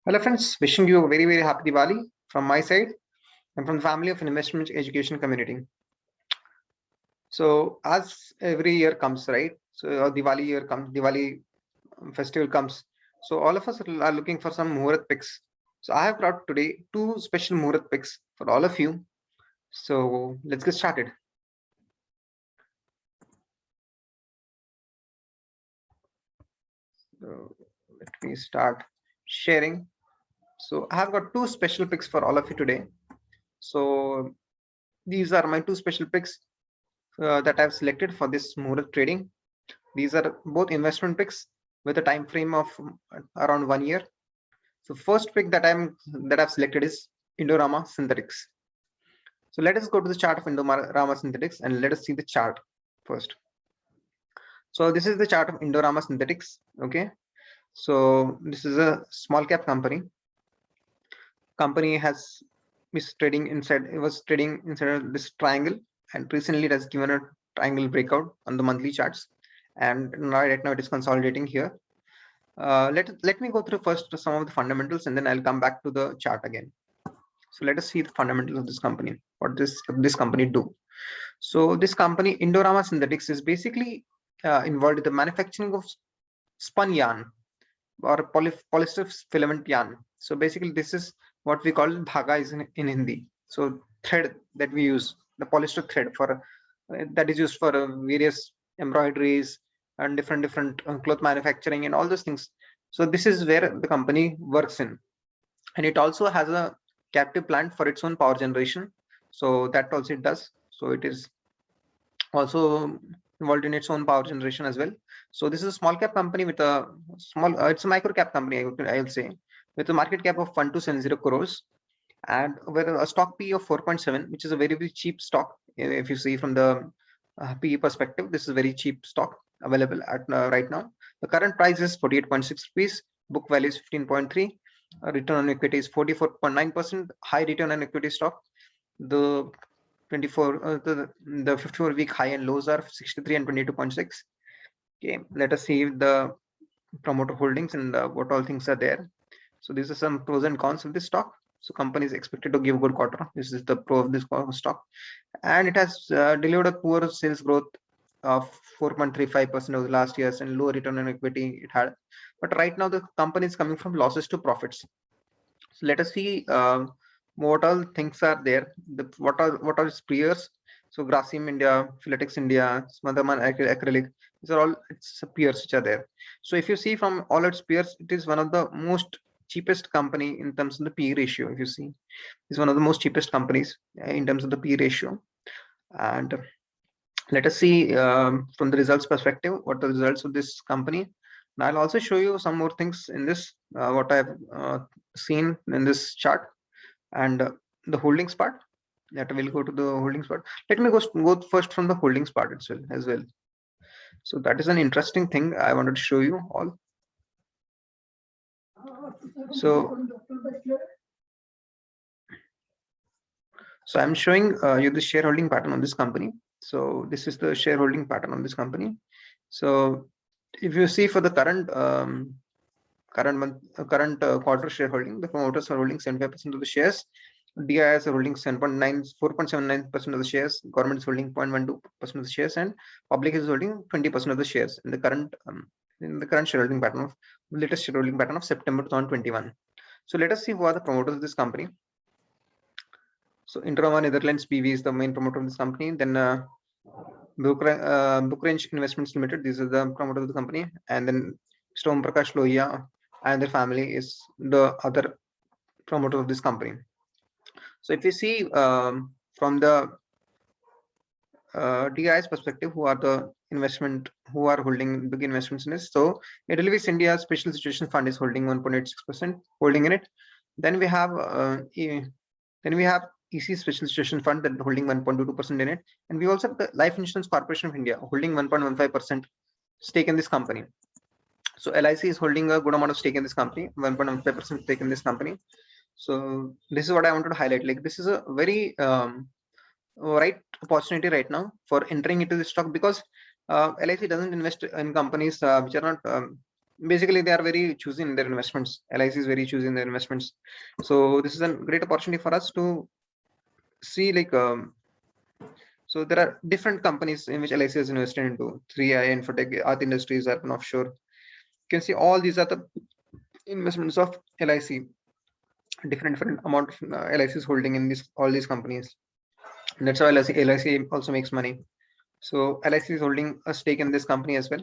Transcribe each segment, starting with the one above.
Hello friends, wishing you a very happy Diwali from my side and from the family of an investment education community. So as every year comes, right? So Diwali year comes, Diwali festival comes. So all of us are looking for some Muhurat picks. So I have brought today two special Muhurat picks for all of you. So let's get started. So let me start sharing. So I have got two special picks for all of you today. So these are my two special picks that I've selected for this Muhurat trading. These are both investment picks with a time frame of around 1 year. So first pick that I've selected is Indorama Synthetics. So let us go to the chart of Indorama Synthetics and let us see the chart first. So this is the chart of Indorama Synthetics. Okay. So this is a small cap company. Company has was trading inside this triangle, and recently it has given a triangle breakout on the monthly charts. And right now it is consolidating here. Let me go through first some of the fundamentals, and then I'll come back to the chart again. So let us see the fundamentals of this company. What this company do? So this company Indorama Synthetics is basically involved in the manufacturing of spun yarn or polyester filament yarn. So basically, this is what we call dhaga is in Hindi. So thread that we use, the polyester thread for that is used for various embroideries and different cloth manufacturing and all those things. So this is where the company works in, and it also has a captive plant for its own power generation. So that also it does. So it is also involved in its own power generation as well. So this is a small cap company with a small, it's a micro cap company, I will say, with a market cap of 1270 crores and with a stock P of 4.7, which is a very cheap stock. If you see from the PE perspective, this is a very cheap stock available at right now. The current price is 48.6 rupees, book value is 15.3, return on equity is 44.9%, high return on equity stock. The 54-week high and lows are 63 and 22.6. Okay, let us see the promoter holdings and what all things are there. So these are some pros and cons of this stock. So company is expected to give good quarter. This is the pro of this stock, and it has delivered a poor sales growth of 4.35% over the last years and low return on equity it had. But right now the company is coming from losses to profits. So let us see what all things are there. What are its peers? So Grasim India, Filatex India, Smatherman Acrylic. These are all its peers which are there. So if you see from all its peers, it is one of the most cheapest company in terms of the P ratio. If you see, it's one of the most cheapest companies in terms of the P ratio. And let us see from the results perspective what are the results of this company. And I'll also show you some more things in this what I've seen in this chart and the holdings part. That will go to the holdings part. Let me go first from the holdings part itself as well. So that is an interesting thing I wanted to show you all. So I'm showing you the shareholding pattern on this company. So this is the shareholding pattern on this company. So if you see for the current quarter shareholding, the promoters are holding 75% of the shares, DIs are holding 4.79% of the shares, government is holding 0.12% of the shares, and public is holding 20% of the shares in the current shareholding pattern of latest shareholding pattern of September 2021. So let us see who are the promoters of this company. So Indorama Netherlands BV is the main promoter of this company. Then Bookrange Investments Limited, these are the promoter of the company, and then Stone Prakash Lohia and their family is the other promoter of this company. So if you see from the DI's perspective, who are holding big investments in this? So Edelweiss India Special Situation Fund is holding 1.86% holding in it. Then we have EC Special Situation Fund that holding 1.22% in it, and we also have the Life Insurance Corporation of India holding 1.15% stake in this company. So LIC is holding a good amount of stake in this company, 1.15% stake in this company. So this is what I wanted to highlight. Like this is a very right opportunity right now for entering into this stock, because LIC doesn't invest in companies which are not basically they are very choosy in their investments. LIC is very choosy in their investments. So this is a great opportunity for us to see like so there are different companies in which LIC is invested into: 3i, Infotech, Art Industries, Urban Offshore. You can see all these are the investments of LIC. Different amount of LIC is holding in this all these companies. And that's how LIC also makes money. So LIC is holding a stake in this company as well.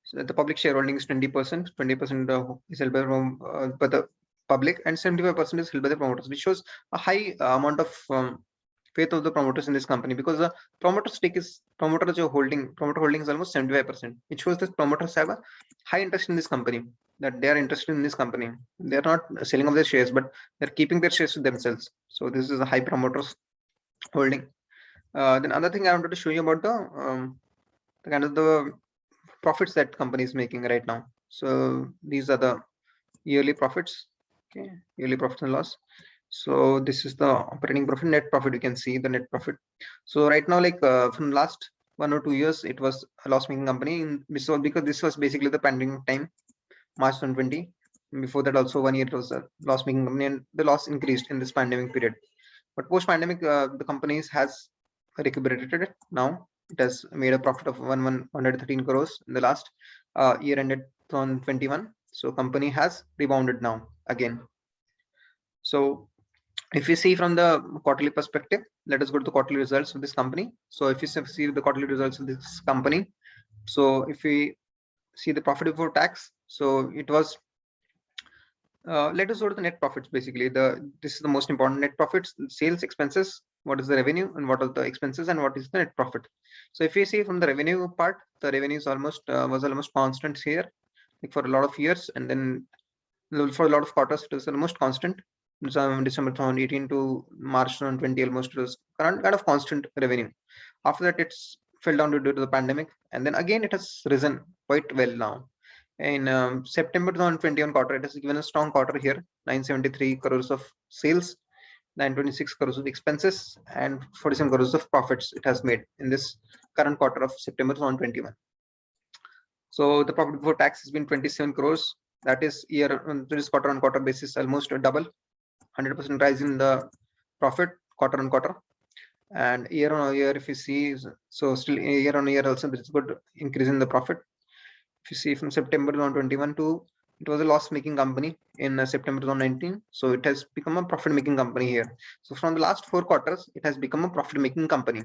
So the public shareholding is 20%. 20% is held by the public, and 75% is held by the promoters, which shows a high amount of faith of the promoters in this company, because the promoter holding is almost 75%. It shows that promoters have a high interest in this company, that they are interested in this company. They are not selling off their shares, but they're keeping their shares to themselves. So this is a high promoters holding. Then another thing I wanted to show you about the kind of the profits that company is making right now. So these are the yearly profits. Okay, yearly profit and loss. So this is the operating profit, net profit. You can see the net profit. So right now, like from last 1 or 2 years, it was a loss-making company. So because this was basically the pandemic time, March 2020. Before that, also 1 year it was a loss-making company, and the loss increased in this pandemic period. But post-pandemic, the companies has recuperated it now. It has made a profit of 113 crores in the last year ended 2021. So company has rebounded now again. So if you see from the quarterly perspective, let us go to the quarterly results of this company. So if you see the quarterly results of this company, so if we see the profit before tax, so it was let us go to the net profits. Basically, this is the most important: net profits, sales, expenses, what is the revenue, and what are the expenses, and what is the net profit. So if you see from the revenue part, the revenue is almost was almost constant here, like for a lot of years, and then for a lot of quarters it was almost constant. December 2018 to March 2020, almost it was kind of constant revenue. After that, it's fell down due to the pandemic, and then again it has risen quite well now. In September 2021 quarter, it has given a strong quarter here: 973 crores of sales, 926 crores of expenses, and 47 crores of profits it has made in this current quarter of September 2021. So the profit before tax has been 27 crores. That is this quarter on quarter basis, almost a double, 100% rise in the profit quarter on quarter. And year on year, if you see, so still year on year also, there is good increase in the profit. If you see from September 2021 to, it was a loss-making company in September 2019. So it has become a profit-making company here. So from the last 4 quarters, it has become a profit-making company.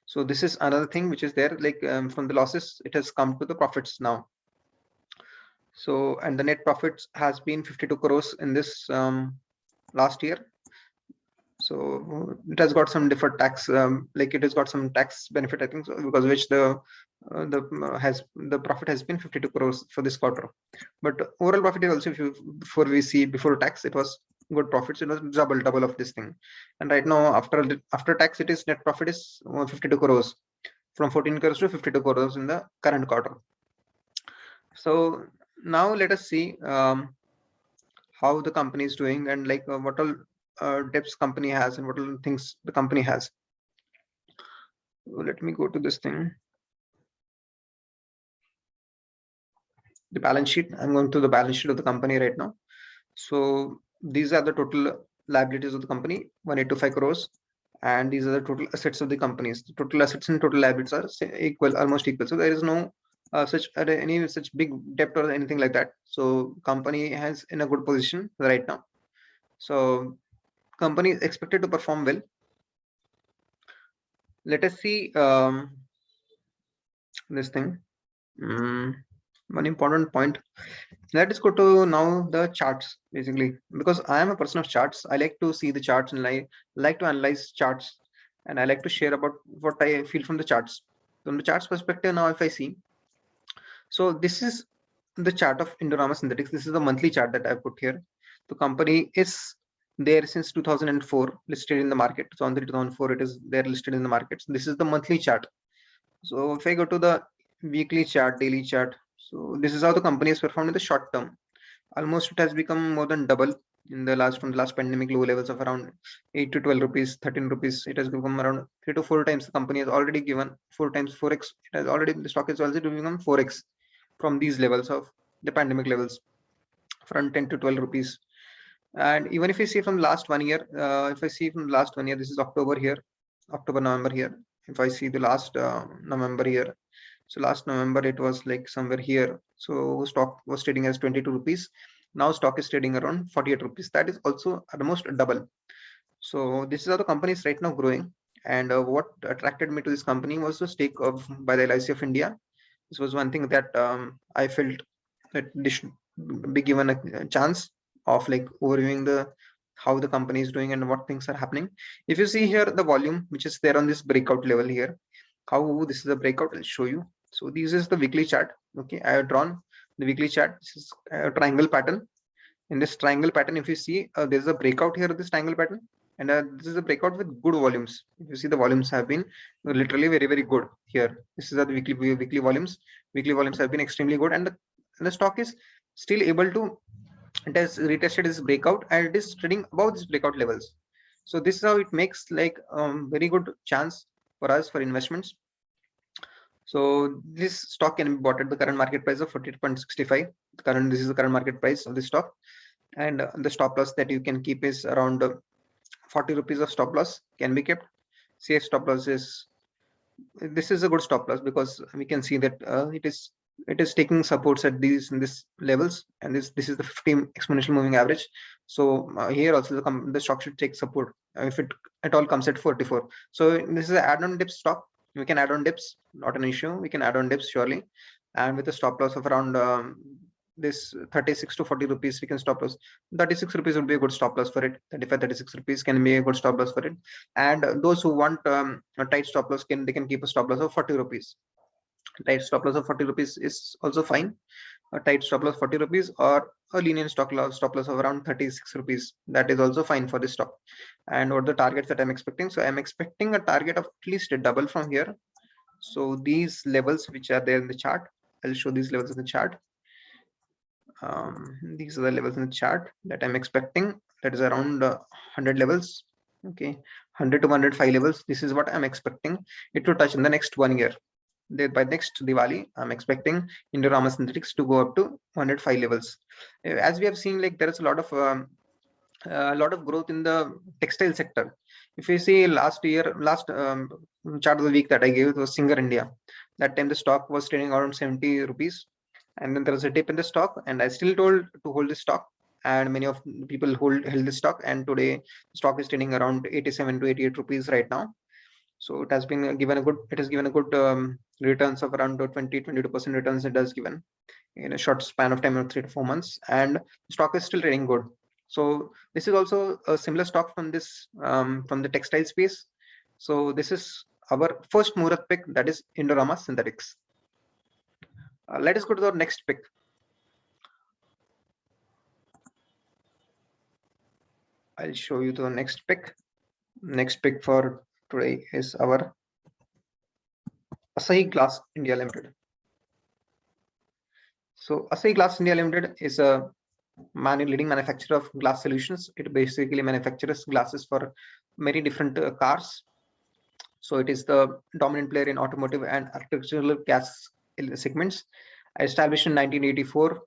So this is another thing which is there, like from the losses, it has come to the profits now. So, and the net profits has been 52 crores in this last year. So it has got some deferred tax, like it has got some tax benefit, I think, so, because of which the profit has been 52 crores for this quarter. But overall profit is also, if you before tax, it was good profits. It was double of this thing. And right now, after tax, it is net profit is 52 crores, from 14 crores to 52 crores in the current quarter. So now let us see how the company is doing, and like what all debts company has, and what all things the company has. So let me go to this thing, the balance sheet. I'm going to the balance sheet of the company right now. So these are the total liabilities of the company, 1825 crores, and these are the total assets of the companies. The total assets and total liabilities are equal, almost equal. So there is no any such big debt or anything like that. So company has in a good position right now. So company is expected to perform well. Let us see this thing. One important point. Let us go to now the charts, basically, because I am a person of charts. I like to see the charts, and I like to analyze charts, and I like to share about what I feel from the charts. From the charts perspective, now if I see, so this is the chart of Indorama Synthetics. This is the monthly chart that I put here. The company is there since 2004, listed in the market. So on the 2004, it is there listed in the market. So this is the monthly chart. So if I go to the weekly chart, daily chart, so this is how the company has performed in the short term. Almost it has become more than double in the last, from the last pandemic low levels of around 8 to 12 rupees, 13 rupees. It has become around 3 to 4 times. The company has already given 4 times 4x. It has already, the stock has already become 4x from these levels of the pandemic levels, from 10 to 12 rupees. And even if you see from last 1 year, if I see from last 1 year, this is October here, October, November here. If I see the last November here, so last November it was like somewhere here. So stock was trading as 22 rupees. Now stock is trading around 48 rupees. That is also almost double. So this is how the company is right now growing. And what attracted me to this company was the stake of by the LIC of India. This was one thing that I felt that this should be given a chance of like overviewing the how the company is doing and what things are happening. If you see here the volume which is there on this breakout level here, how this is a breakout, I'll show you. So this is the weekly chart. Okay, I have drawn the weekly chart. This is a triangle pattern. In this triangle pattern, if you see there's a breakout here of this triangle pattern, and this is a breakout with good volumes. If you see, the volumes have been literally very good here. This is the weekly volumes. Weekly volumes have been extremely good, and the stock is still able to, it has retested this breakout and it is trading above this breakout levels. So this is how it makes like very good chance for us for investments. So this stock can be bought at the current market price of 48.65. This is the current market price of the stock, and the stop loss that you can keep is around 40 rupees of stop loss can be kept. CF stop loss is, this is a good stop loss because we can see that it is taking supports at these in this levels, and this is the 50 exponential moving average. So here also the stock should take support if it at all comes at 44. So this is an add-on dip stock. We can add on dips, not an issue. We can add on dips surely, and with a stop loss of around this 36 to 40 rupees, we can stop loss. 36 rupees would be a good stop loss for it. 35, 36 rupees can be a good stop loss for it. And those who want a tight stop loss they can keep a stop loss of 40 rupees. Tight stop loss of 40 rupees is also fine. A tight stop loss 40 rupees or a lenient stop loss of around 36 rupees. That is also fine for this stock. And what the targets that I'm expecting? So I'm expecting a target of at least a double from here. So these levels which are there in the chart, I'll show these levels in the chart. These are the levels in the chart that I'm expecting. That is around 100 levels. Okay, 100 to 105 levels. This is what I'm expecting it to touch in the next 1 year. By next Diwali, I'm expecting Indorama Synthetics to go up to 105 levels. As we have seen, like there is a lot of growth in the textile sector. If you see last chart of the week that I gave, it was Singer India. That time the stock was trading around 70 rupees, and then there was a dip in the stock, and I still told to hold this stock, and many of the people held this stock, and today the stock is trading around 87 to 88 rupees right now. So it has been given a good, returns of around 22% returns it has given in a short span of time of 3 to 4 months, and the stock is still trading good. So this is also a similar stock from this from the textile space. So this is our first Murat pick, that is Indorama Synthetics. Let us go to the next pick. I'll show you the next pick. Next pick for today is our Asahi Glass India Limited. So Asahi Glass India Limited is a leading manufacturer of glass solutions. It basically manufactures glasses for many different cars. So it is the dominant player in automotive and architectural gas segments. Established in 1984,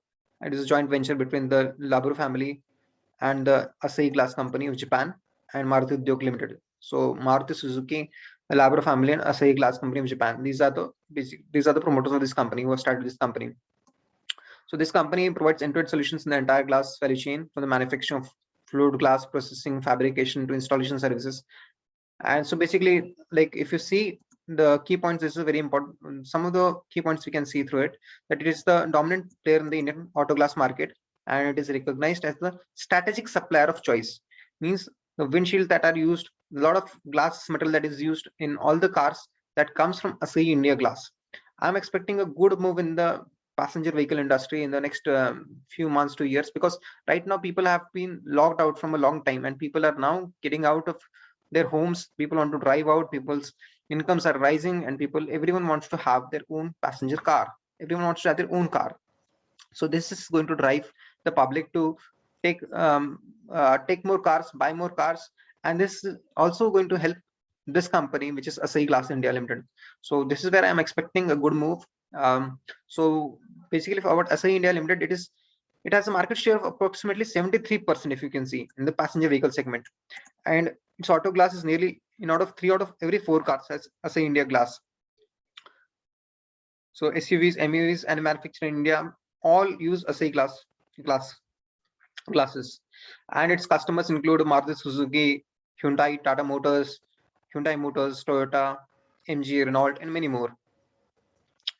it is a joint venture between the Labur family and the Asahi Glass Company of Japan and Maruti Udyog Limited. So Maruti Suzuki, the Labur family, and Asahi Glass Company of Japan. These are the promoters of this company who have started this company. So this company provides end-to-end solutions in the entire glass value chain, from the manufacturing of fluid glass, processing, fabrication to installation services. And so basically, like if you see the key points, this is very important. Some of the key points we can see through it, that it is the dominant player in the Indian auto glass market, and it is recognized as the strategic supplier of choice. Means the windshield that are used, a lot of glass metal that is used in all the cars, that comes from Asahi India Glass. I'm expecting a good move in the passenger vehicle industry in the next few months to years, because right now people have been locked out from a long time, and people are now getting out of their homes. People want to drive out, people's incomes are rising, and everyone wants to have their own passenger car. Everyone wants to have their own car. So this is going to drive the public to take more cars, buy more cars, and this is also going to help this company, which is Asahi Glass India Limited. So this is where I'm expecting a good move. So basically for about Asahi India Limited, it has a market share of approximately 73%, if you can see, in the passenger vehicle segment, and its auto glass is nearly three out of every 4 cars has Asahi India glass. So SUVs, MUVs, and manufactured in India all use Asahi glasses, and its customers include Maruti Suzuki, Hyundai, Hyundai Motors, Toyota, MG, Renault, and many more.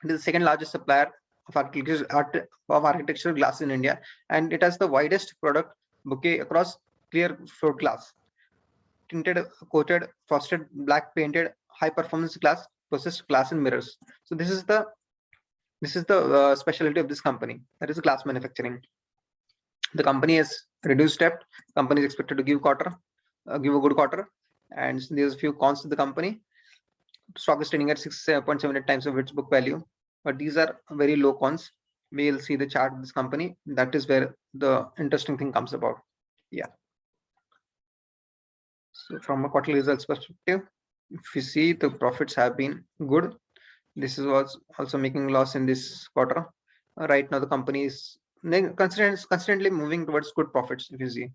It is the second largest supplier of architectural glass in India, and it has the widest product bouquet across clear float glass, tinted, coated, frosted, black painted, high performance glass, processed glass and mirrors. So this is the specialty of this company, that is glass manufacturing. The company has reduced debt. Company is expected to give a good quarter, and there's a few cons to the company. Stock is trading at 6.78 times of its book value, but these are very low cons. We'll see the chart of this company. That is where the interesting thing comes about. Yeah. So from a quarterly results perspective, if you see, the profits have been good. This was also making loss in this quarter. Right now the company is constantly moving towards good profits. If you see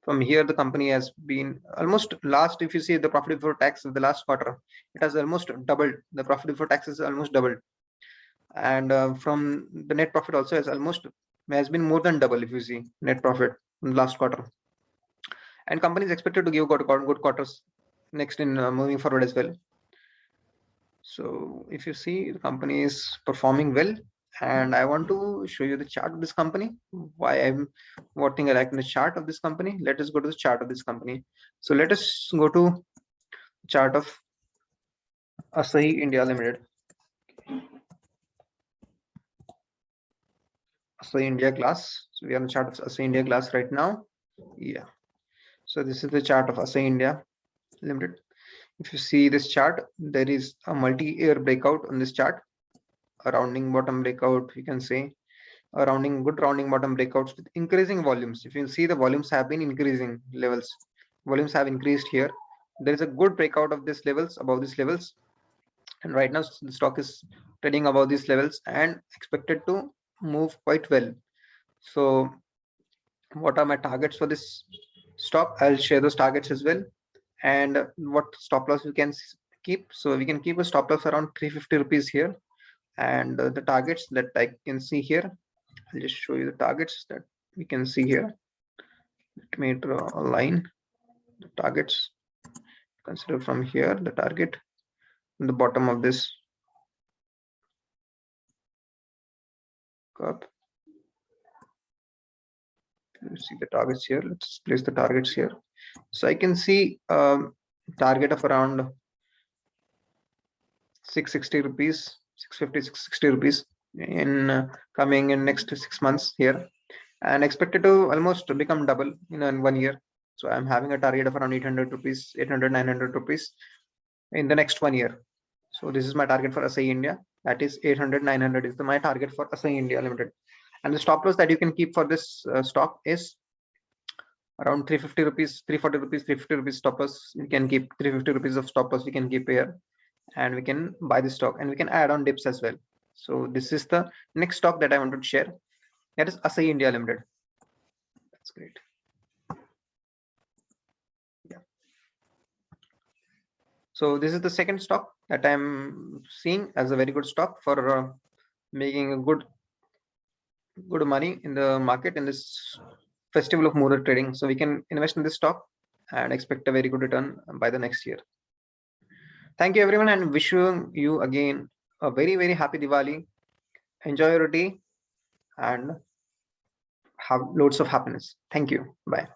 from here, the company has been almost last, if you see the profit before tax of the last quarter, it has almost doubled. The profit before tax is almost doubled, and from the net profit also has been more than double, if you see net profit in the last quarter. And company is expected to give good quarters next in moving forward as well. So if you see, the company is performing well, and I want to show you the chart of this company. What thing I like in the chart of this company. Let us go to the chart of this company. So let us go to chart of Asahi India Limited. Asahi India Glass. So we are on the chart of Asahi India Glass right now. Yeah. So this is the chart of Asahi India Limited. If you see this chart, there is a multi-year breakout on this chart. A rounding bottom breakout, you can say, good rounding bottom breakouts with increasing volumes. If you see, the volumes have been increasing levels. Volumes have increased here. There is a good breakout of these levels, above these levels. And right now the stock is trading above these levels and expected to move quite well. So what are my targets for this stock? I'll share those targets as well. And what stop loss we can keep. So we can keep a stop loss around 350 rupees here. And the targets that I can see here, I'll just show you the targets that we can see here. Let me draw a line. The targets, consider from here the target in the bottom of this curve. You see the targets here. Let's place the targets here. So I can see target of around 660 rupees, 650, 660 rupees in coming in next 6 months here, and expected to almost become double in 1 year. So I'm having a target of around 800 rupees, 800, 900 rupees in the next 1 year. So this is my target for Asahi India. That is 800, 900 is my target for Asahi India Limited. And the stop loss that you can keep for this stock is around 350 rupees, 340 rupees, 350 rupees stop loss. You can keep 350 rupees of stop loss. We can keep here, and we can buy the stock, and we can add on dips as well. So this is the next stock that I wanted to share. That is Asahi India Limited. That's great. Yeah. So this is the second stock that I'm seeing as a very good stock for making a good money in the market in this festival of Muhurat trading. So we can invest in this stock and expect a very good return by the next year. Thank you everyone, and wishing you again a very, very happy Diwali. Enjoy your day and have loads of happiness. Thank you. Bye.